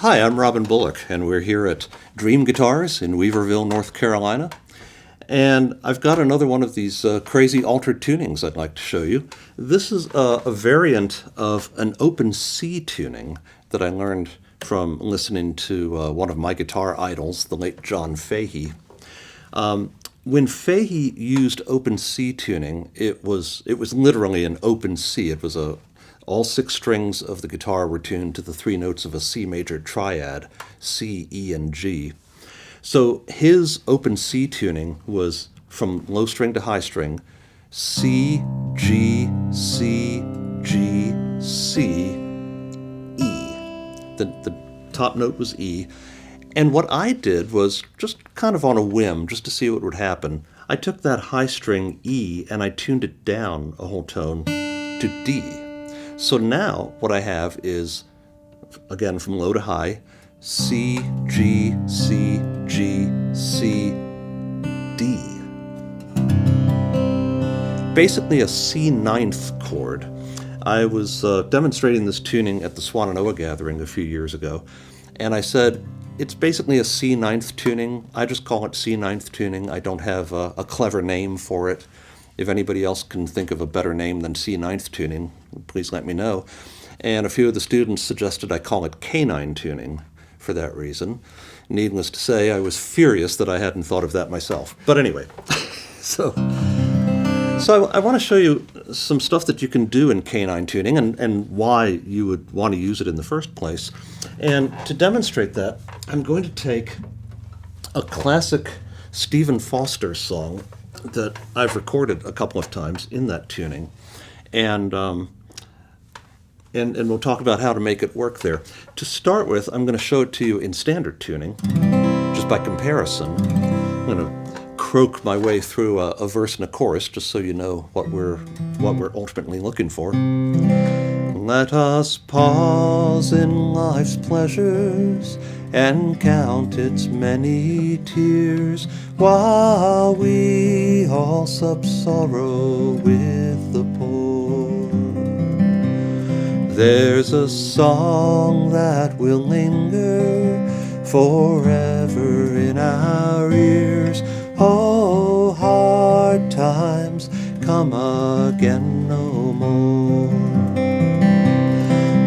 Hi, I'm Robin Bullock, and we're here at Dream Guitars in Weaverville, North Carolina. And I've got another one of these crazy altered tunings I'd like to show you. This is a variant of an open C tuning that I learned from listening to one of my guitar idols, the late John Fahey. When Fahey used open C tuning, it was literally an open C. It was all six strings of the guitar were tuned to the three notes of a C major triad, C, E, and G. So his open C tuning was from low string to high string, C, G, C, G, C, E. The top note was E. And what I did was, just kind of on a whim, just to see what would happen, I took that high string E and I tuned it down a whole tone to D. So now what I have is, again from low to high, C, G, C, G, C, D. Basically a C ninth chord. I was demonstrating this tuning at the Swananoa Gathering a few years ago, and I said, it's basically a C ninth tuning. I just call it C ninth tuning. I don't have a clever name for it. If anybody else can think of a better name than C ninth tuning, please let me know. And a few of the students suggested I call it K9 tuning for that reason. Needless to say, I was furious that I hadn't thought of that myself. But anyway, so I want to show you some stuff that you can do in K9 tuning and why you would want to use it in the first place. And to demonstrate that, I'm going to take a classic Stephen Foster song that I've recorded a couple of times in that tuning, and we'll talk about how to make it work there. To start with, I'm going to show it to you in standard tuning, just by comparison. I'm going to croak my way through a verse and a chorus, just so you know what we're ultimately looking for. Let us pause in life's pleasures and count its many tears, while we all sup sorrow with the poor. There's a song that will linger forever in our ears. Oh, hard times come again no more.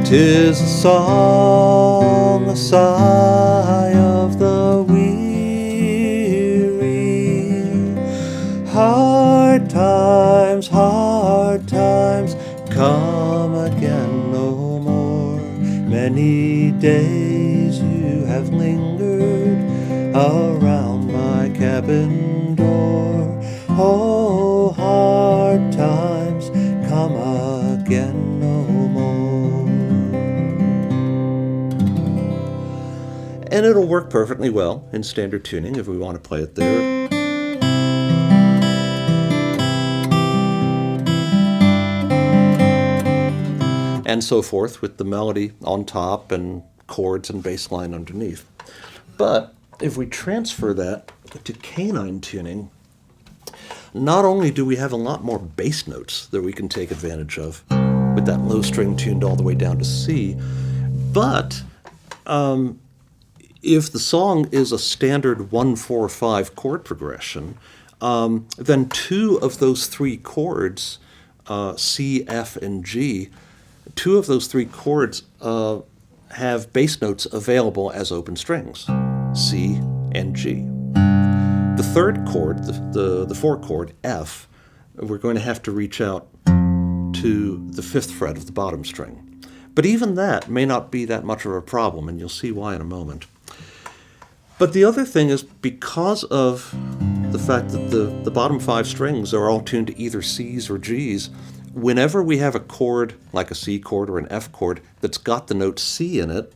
'Tis a song, a sigh of the weary. Hard times come again no more. Many days you have lingered around my cabin door. Oh, hard times come again no more. And it'll work perfectly well in standard tuning if we want to play it there. And so forth, with the melody on top and chords and bass line underneath. But if we transfer that to K9 tuning, not only do we have a lot more bass notes that we can take advantage of with that low string tuned all the way down to C, but if the song is a standard 1-4-5 chord progression, then two of those three chords, C, F, and G, two of those three chords have bass notes available as open strings, C and G. The third chord, the 4 chord, F, we're going to have to reach out to the 5th fret of the bottom string. But even that may not be that much of a problem, and you'll see why in a moment. But the other thing is, because of the fact that the bottom 5 strings are all tuned to either C's or G's, whenever we have a chord, like a C chord or an F chord, that's got the note C in it,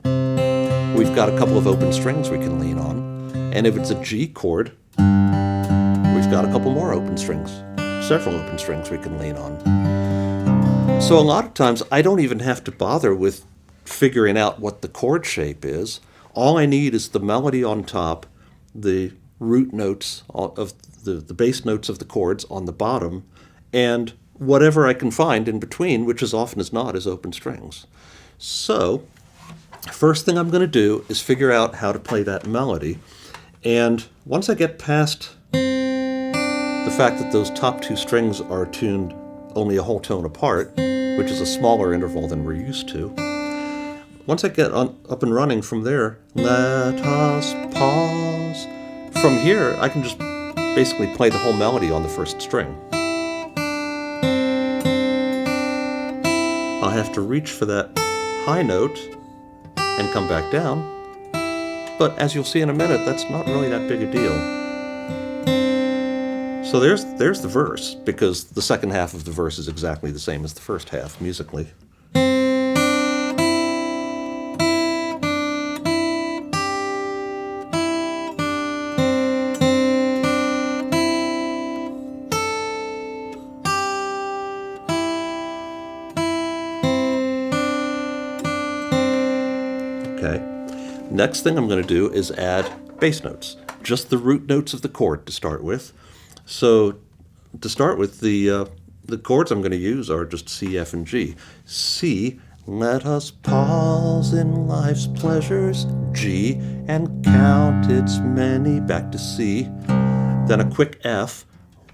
we've got a couple of open strings we can lean on. And if it's a G chord, we've got a couple more open strings, several open strings we can lean on. So a lot of times I don't even have to bother with figuring out what the chord shape is. All I need is the melody on top, the root notes of the bass notes of the chords on the bottom, and whatever I can find in between, which as often as not is open strings. So First thing I'm going to do is figure out how to play that melody. And once I get past the fact that those top two strings are tuned only a whole tone apart, which is a smaller interval than we're used to, once I get up and running from there, let us pause. From here, I can just basically play the whole melody on the first string. I'll have to reach for that high note and come back down, but as you'll see in a minute, that's not really that big a deal. So there's the verse, because the second half of the verse is exactly the same as the first half musically. Okay. Next thing I'm going to do is add bass notes, just the root notes of the chord to start with. So to start with, the chords I'm going to use are just C, F, and G. C, let us pause in life's pleasures. G, and count its many, back to C. Then a quick F,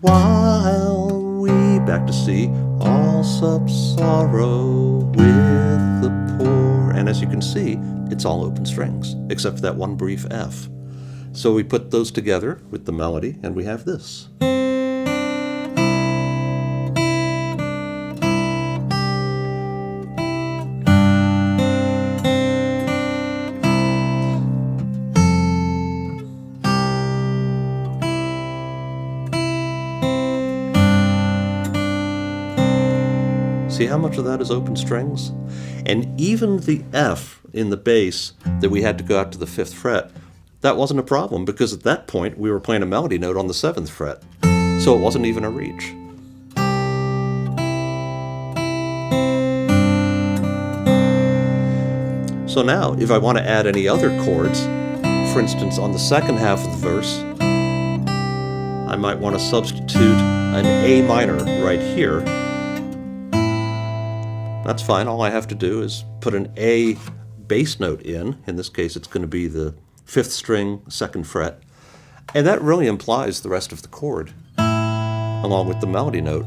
while we, back to C, all sup sorrow with the poor. And as you can see, it's all open strings, except for that one brief F. So we put those together with the melody, and we have this. See how much of that is open strings? And even the F in the bass that we had to go out to the 5th fret, that wasn't a problem, because at that point we were playing a melody note on the 7th fret. So it wasn't even a reach. So now, if I want to add any other chords, for instance, on the second half of the verse, I might want to substitute an A minor right here. That's fine. All I have to do is put an A bass note in. In this case, it's going to be the 5th string, 2nd fret. And that really implies the rest of the chord, along with the melody note.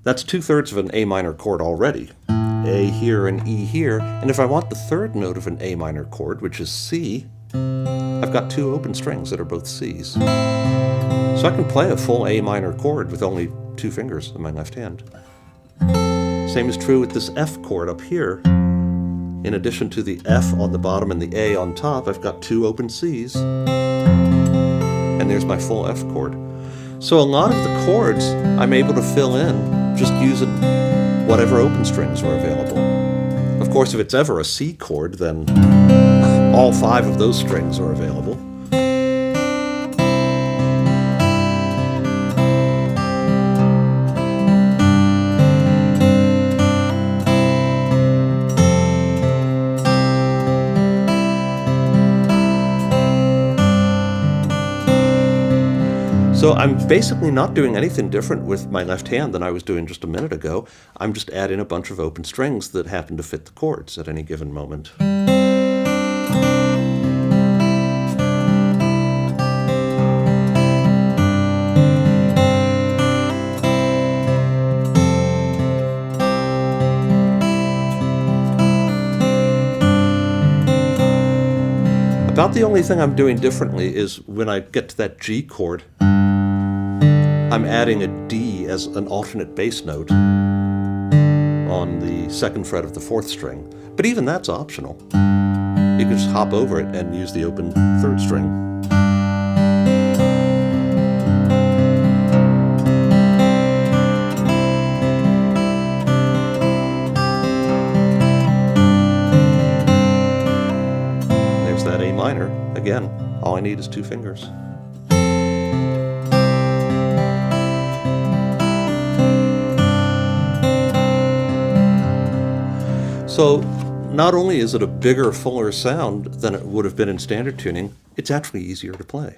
That's 2/3 of an A minor chord already. A here and E here. And if I want the 3rd note of an A minor chord, which is C, I've got 2 open strings that are both Cs. So I can play a full A minor chord with only 2 fingers in my left hand. Same is true with this F chord up here. In addition to the F on the bottom and the A on top, I've got 2 open Cs. And there's my full F chord. So a lot of the chords I'm able to fill in just using whatever open strings are available. Of course, if it's ever a C chord, then all 5 of those strings are available. So I'm basically not doing anything different with my left hand than I was doing just a minute ago. I'm just adding a bunch of open strings that happen to fit the chords at any given moment. About the only thing I'm doing differently is when I get to that G chord, I'm adding a D as an alternate bass note on the 2nd fret of the 4th string. But even that's optional. You can just hop over it and use the open 3rd string. There's that A minor. Again, all I need is 2 fingers. So not only is it a bigger, fuller sound than it would have been in standard tuning, it's actually easier to play.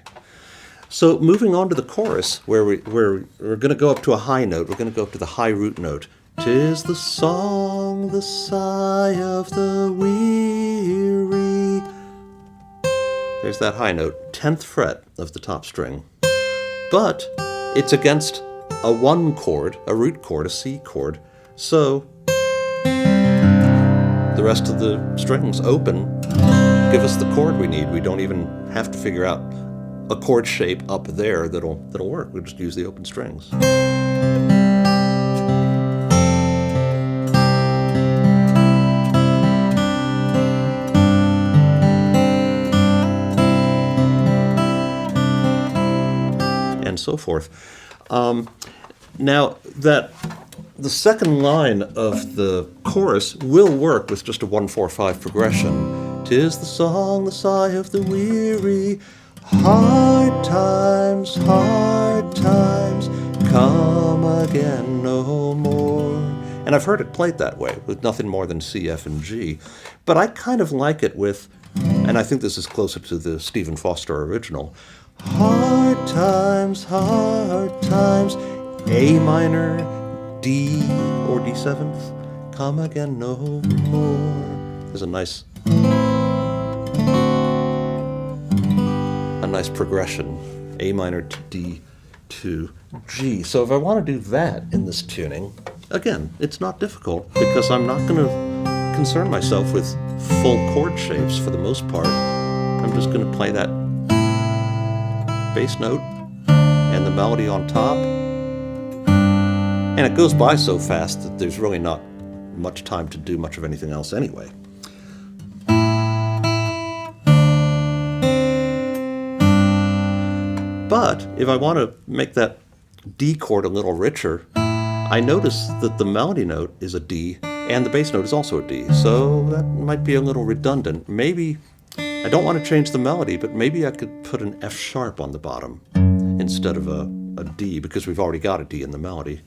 So moving on to the chorus, where we're going to go up to a high note, we're going to go up to the high root note. 'Tis the song, the sigh of the weary. There's that high note, 10th fret of the top string. But it's against a 1 chord, a root chord, a C chord. So the rest of the strings open give us the chord we need. We don't even have to figure out a chord shape up there that'll work. We'll just use the open strings. And so forth. Now that the second line of the chorus will work with just a 1-4-5 progression. 'Tis the song, the sigh of the weary, hard times, come again no more. And I've heard it played that way, with nothing more than C, F, and G. But I kind of like it with, and I think this is closer to the Stephen Foster original, hard times, A minor, D or D7th, come again no more. There's a nice progression, A minor to D to G. So if I want to do that in this tuning, again, it's not difficult because I'm not going to concern myself with full chord shapes for the most part. I'm just going to play that bass note and the melody on top. And it goes by so fast that there's really not much time to do much of anything else anyway. But if I want to make that D chord a little richer, I notice that the melody note is a D and the bass note is also a D. So that might be a little redundant. Maybe I don't want to change the melody, but maybe I could put an F sharp on the bottom instead of a D, because we've already got a D in the melody.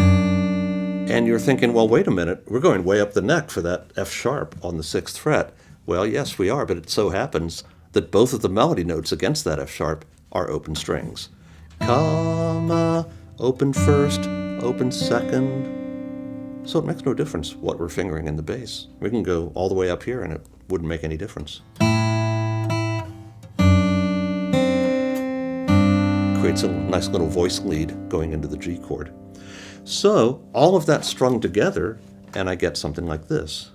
And you're thinking, well, wait a minute, we're going way up the neck for that F sharp on the 6th fret. Well, yes, we are, but it so happens that both of the melody notes against that F sharp are open strings. Comma, open first, open second. So it makes no difference what we're fingering in the bass. We can go all the way up here and it wouldn't make any difference. Creates a nice little voice lead going into the G chord. So all of that strung together, and I get something like this.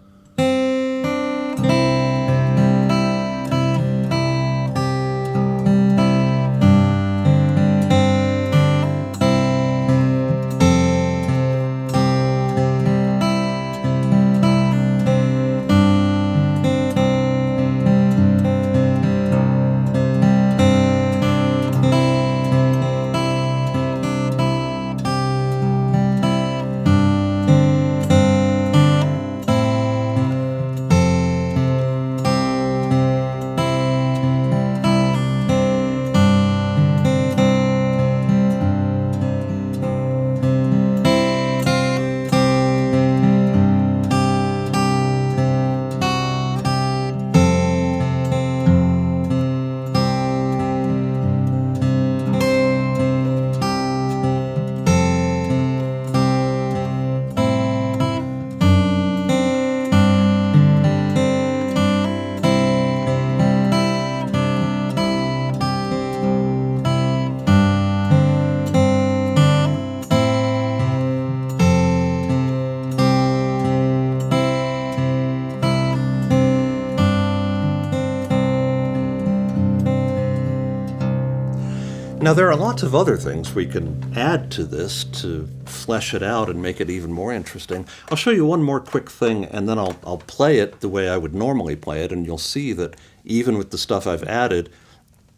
Now there are lots of other things we can add to this to flesh it out and make it even more interesting. I'll show you one more quick thing and then I'll play it the way I would normally play it, and you'll see that even with the stuff I've added,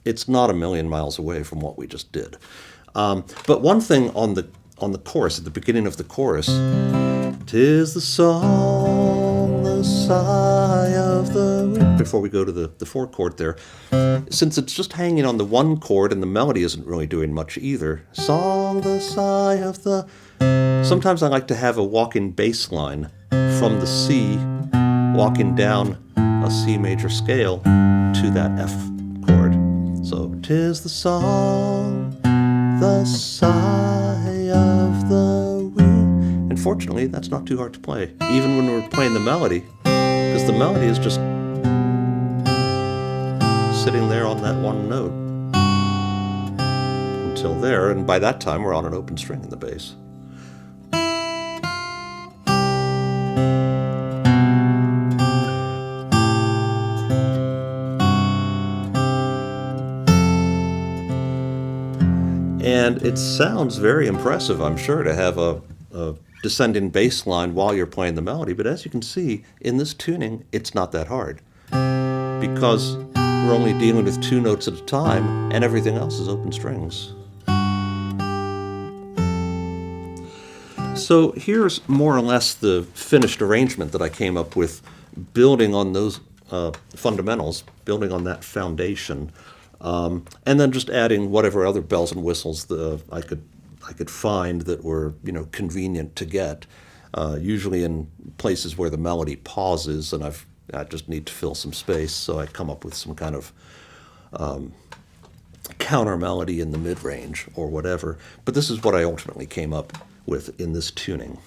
it's not a million miles away from what we just did. But one thing on the chorus, at the beginning of the chorus, 'tis the song, the sigh of the wind, before we go to the 4 chord there. Since it's just hanging on the 1 chord and the melody isn't really doing much either, song, the sigh of the... Sometimes I like to have a walking bass line from the C, walking down a C major scale to that F chord. So, 'tis the song, the sigh of of the wind. And fortunately, that's not too hard to play, even when we're playing the melody, because the melody is just sitting there on that one note until there, and by that time we're on an open string in the bass. And it sounds very impressive, I'm sure, to have a descending bass line while you're playing the melody, but as you can see, in this tuning, it's not that hard, because we're only dealing with 2 notes at a time, and everything else is open strings. So here's more or less the finished arrangement that I came up with, building on those fundamentals, building on that foundation, and then just adding whatever other bells and whistles I could find that were, convenient to get. Usually in places where the melody pauses, and I just need to fill some space, so I come up with some kind of counter melody in the mid-range or whatever. But this is what I ultimately came up with in this tuning.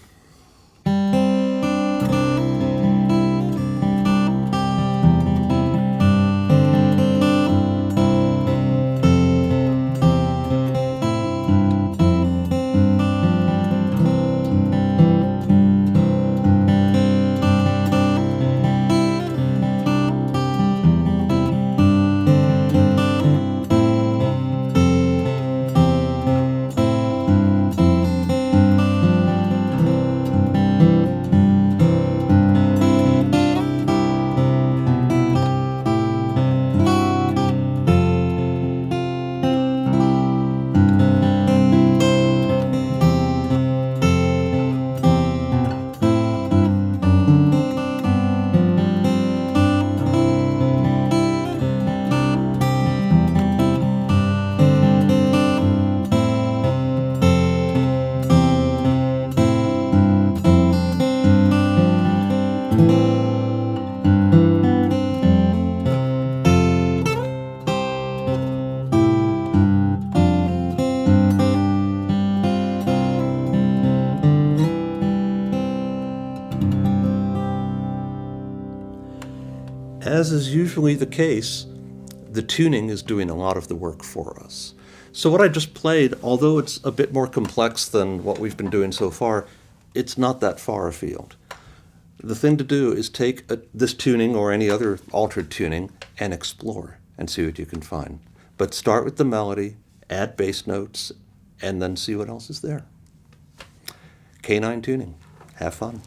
As is usually the case, the tuning is doing a lot of the work for us. So what I just played, although it's a bit more complex than what we've been doing so far, it's not that far afield. The thing to do is take this tuning or any other altered tuning and explore and see what you can find. But start with the melody, add bass notes, and then see what else is there. K9 tuning. Have fun.